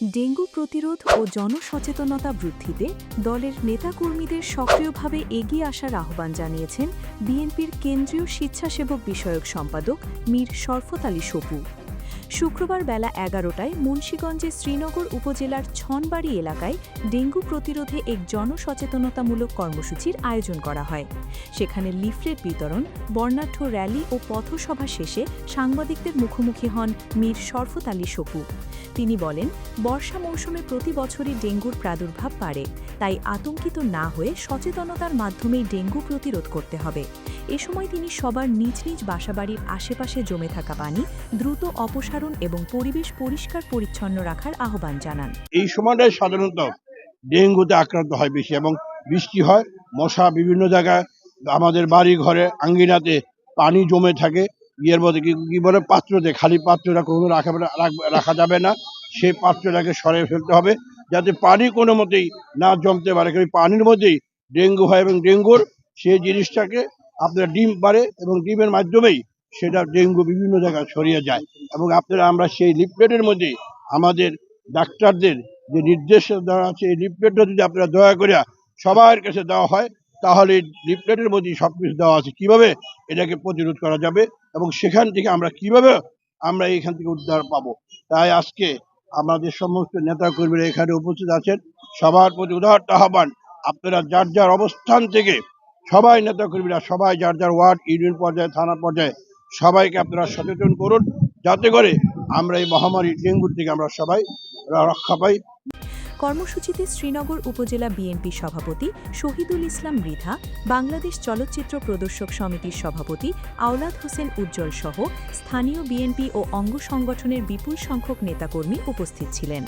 Dengue প্রতিরোধ ও জনসচেতনতা বৃদ্ধিতে দলের নেতাকর্মীদের সক্রিয়ভাবে এগিয়ে আসার আহ্বান জানিয়েছেন বিএনপির কেন্দ্রীয় স্বেচ্ছাসেবক বিষয়ক সম্পাদক মীর শরফত আলী সপু। শুক্রবার বেলা ১১টায় মুন্সিগঞ্জের শ্রীনগর উপজেলার ছনবাড়ি এলাকায় ডেঙ্গু প্রতিরোধে এক জনসচেতনতামূলক কর্মসূচির আয়োজন করা হয়। সেখানে লিফলেট বিতরণ, বর্ণাঢ্য র্যালি ও পথসভা শেষে সাংবাদিকদের মুখোমুখি হন মীর শরফত আলী সপু। তিনি বলেন, বর্ষা মৌসুমে প্রতি বছরই ডেঙ্গুর প্রাদুর্ভাব বাড়ে, তাই আতঙ্কিত না হয়ে সচেতনতার মাধ্যমেই ডেঙ্গু প্রতিরোধ করতে হবে। এ সময় তিনি সবার নিজ নিজ বাসাবাড়ির আশেপাশে জমে থাকা পানি দ্রুত অপসারণ এবং পরিবেশ পরিষ্কার পরিচ্ছন্ন রাখার আহ্বান জানান। এই সময়টায় সাধারণত ডেঙ্গুতে আক্রান্ত হয় বেশি এবং বৃষ্টি হয়, মশা বিভিন্ন জায়গায়, আমাদের বাড়ি ঘরে আঙ্গিনাতে পানি জমে থাকে। ইয়ের মধ্যে কি বলে, পাত্রতে, খালি পাত্রটা কখনো রাখা যাবে না, সেই পাত্রটাকে সরিয়ে ফেলতে হবে যাতে পানি কোনো মতেই না জমতে পারে। কারণ পানির মধ্যেই ডেঙ্গু হয় এবং ডেঙ্গুর সেই জিনিসটাকে আপনার ডিম পারে এবং ডিমের মাধ্যমেই সেটা ডেঙ্গু বিভিন্ন জায়গায় ছড়িয়ে যায়। এবং আমরা সেই লিফলেটের মধ্যে আমাদের ডাক্তারদের যে নির্দেশ দেওয়া আছে, এই লিফলেটটা যদি আপনারা দয়া করে সবার কাছে দেওয়া হয়, তাহলে লিফলেটের মধ্যে সবকিছু দেওয়া আছে কিভাবে এটাকে প্রতিরোধ করা যাবে এবং সেখান থেকে আমরা কিভাবে এইখান থেকে উদ্ধার পাবো। তাই আজকে আমাদের সমস্ত নেতা কর্মীরা এখানে উপস্থিত আছেন, সবার প্রতি উদাহরণ আহ্বান, আপনারা যার যার অবস্থান থেকে সবাই নেতা কর্মীরা সবাই যার যার ওয়ার্ড, ইউনিয়ন পর্যায়ে, থানা পর্যায়ে সবাইকে আপনারা সচেতন করুন, যাতে করে আমরা এই মহামারী ডেঙ্গুর থেকে আমরা সবাই রক্ষা পাই। কর্মসূচিতে শ্রীনগর উপজেলা বিএনপি সভাপতি শহীদুল ইসলাম মৃধা, বাংলাদেশ চলচ্চিত্র প্রদর্শক সমিতির সভাপতি আওলাদ হোসেন উজ্জ্বল সহ স্থানীয় বিএনপি ও অঙ্গ সংগঠনের বিপুল সংখ্যক নেতাকর্মী উপস্থিত ছিলেন।